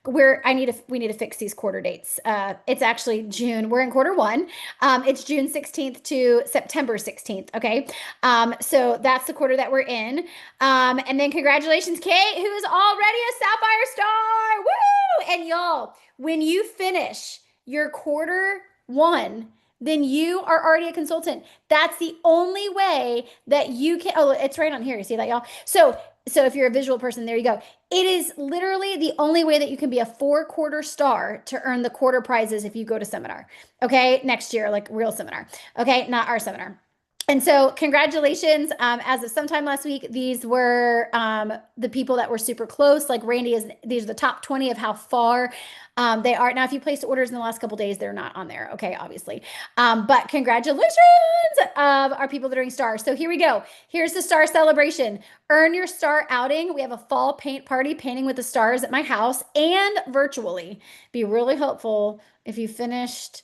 we need to fix these quarter dates. It's actually June. We're in quarter 1. It's June 16th to September 16th. Okay. So that's the quarter that we're in. And then congratulations, Kate, who is already a Sapphire Star. Woo! And y'all, when you finish your quarter 1, then you are already a consultant. That's the only way that you can. Oh, it's right on here. You see that, y'all? So if you're a visual person, there you go. It is literally the only way that you can be a 4-quarter star to earn the quarter prizes if you go to seminar. Okay, next year, like real seminar. Okay, not our seminar. And so congratulations. As of sometime last week, these were the people that were super close. Like Randy these are the top 20 of how far they are. Now, if you placed orders in the last couple days, they're not on there. Okay, obviously. But congratulations of our people that are doing stars. So here we go. Here's the star celebration. Earn your star outing. We have a fall paint party, painting with the stars at my house and virtually. Be really helpful if you finished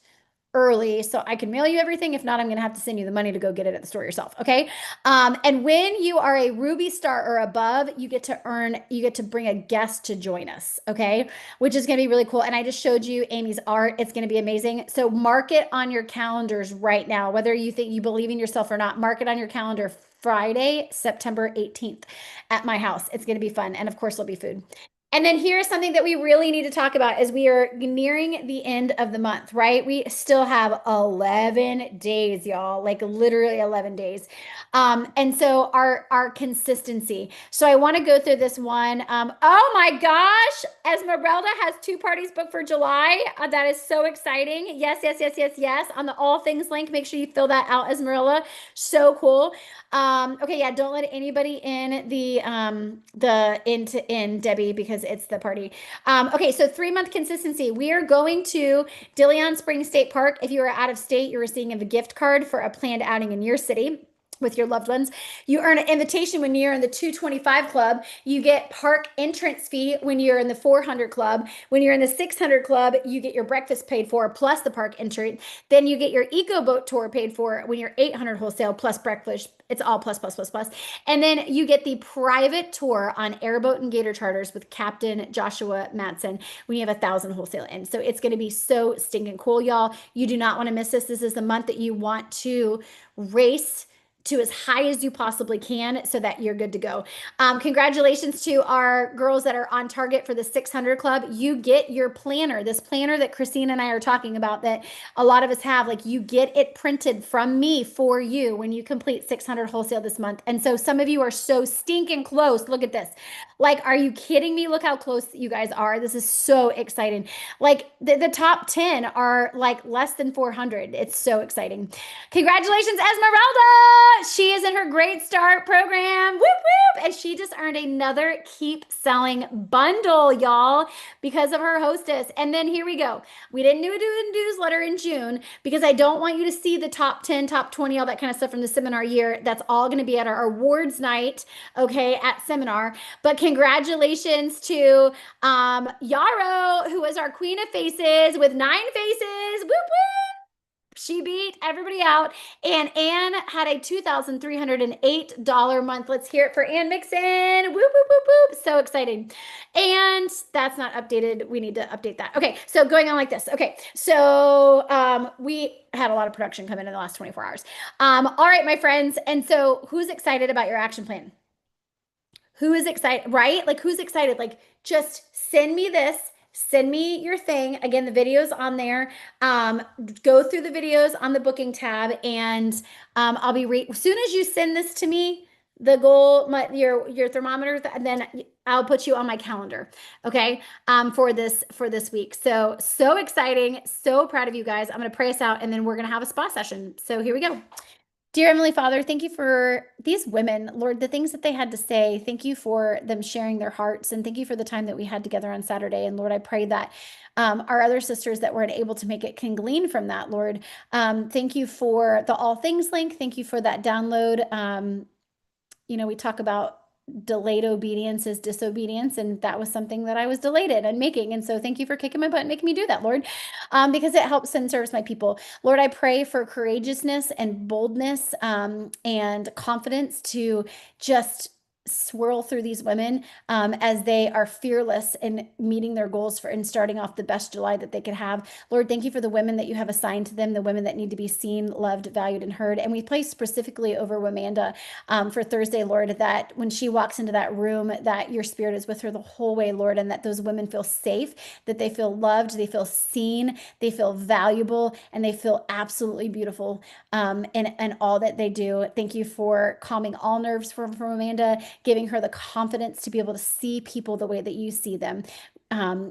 early so I can mail you everything. If not, I'm going to have to send you the money to go get it at the store yourself. Okay. And when you are a Ruby Star or above, you get to bring a guest to join us. Okay. Which is going to be really cool. And I just showed you Amy's art. It's going to be amazing. So mark it on your calendars right now, whether you think you believe in yourself or not, mark it on your calendar. Friday, September 18th at my house. It's going to be fun. And of course, there'll be food. And then here's something that we really need to talk about as we are nearing the end of the month, right? We still have 11 days, y'all, like literally 11 days. And so our consistency. So I want to go through this one. Oh my gosh, Esmeralda has 2 parties booked for July. That is so exciting. Yes, yes, yes, yes, yes. On the all things link, make sure you fill that out, Esmeralda. So cool. Okay, yeah, don't let anybody in the end to end, Debbie, because it's the party. Okay, so 3-month consistency. We are going to DeLeon Springs State Park. If you are out of state, you're receiving a gift card for a planned outing in your city with your loved ones. You earn an invitation when you're in the 225 club. You get park entrance fee when you're in the 400 club. When you're in the 600 club, you get your breakfast paid for plus the park entry. Then you get your eco boat tour paid for when you're 800 wholesale plus breakfast. It's all plus, plus, plus, plus. And then you get the private tour on airboat and gator charters with Captain Joshua Matson when you have 1,000 wholesale in. So it's going to be so stinking cool, y'all. You do not want to miss this. This is the month that you want to race to as high as you possibly can so that you're good to go. Congratulations to our girls that are on target for the 600 club. You get your planner, this planner that Christine and I are talking about that a lot of us have, like you get it printed from me for you when you complete 600 wholesale this month. And so some of you are so stinking close. Look at this. Like, are you kidding me? Look how close you guys are. This is so exciting. Like the top 10 are like less than 400. It's so exciting. Congratulations, Esmeralda. She is in her Great Start program. Whoop, whoop. And she just earned another Keep Selling bundle, y'all, because of her hostess. And then here we go. We didn't do a newsletter in June because I don't want you to see the top 10, top 20, all that kind of stuff from the seminar year. That's all going to be at our awards night, okay, at seminar. But congratulations to Yarrow, who was our Queen of Faces with 9 faces. Whoop, whoop. She beat everybody out. And Anne had a $2,308 month. Let's hear it for Ann Mixon. Whoop, whoop, whoop, whoop. So exciting. And that's not updated. We need to update that. Okay, so going on like this. Okay, so we had a lot of production come in the last 24 hours. All right, my friends. And so who's excited about your action plan? Who is excited, right? Like who's excited? Like just send me this. Send me your thing. Again, the video's on there. Go through the videos on the booking tab and I'll be as soon as you send this to me, the goal, your thermometer, then I'll put you on my calendar. Okay. For this week. So exciting. So proud of you guys. I'm going to pray us out and then we're going to have a spa session. So here we go. Dear Heavenly Father, thank you for these women, Lord, the things that they had to say. Thank you for them sharing their hearts, and thank you for the time that we had together on Saturday. And Lord, I pray that our other sisters that weren't able to make it can glean from that, Lord. Thank you for the All Things link. Thank you for that download. We talk about delayed obedience is disobedience, and that was something that I was delayed in making. And so thank you for kicking my butt and making me do that, Lord, because it helps and serves my people. Lord, I pray for courageousness and boldness and confidence to just swirl through these women as they are fearless in meeting their goals and starting off the best July that they could have. Lord, thank you for the women that you have assigned to them, the women that need to be seen, loved, valued, and heard. And we pray specifically over Amanda for Thursday, Lord, that when she walks into that room, that your spirit is with her the whole way, Lord, and that those women feel safe, that they feel loved, they feel seen, they feel valuable, and they feel absolutely beautiful in all that they do. Thank you for calming all nerves from Amanda, giving her the confidence to be able to see people the way that you see them.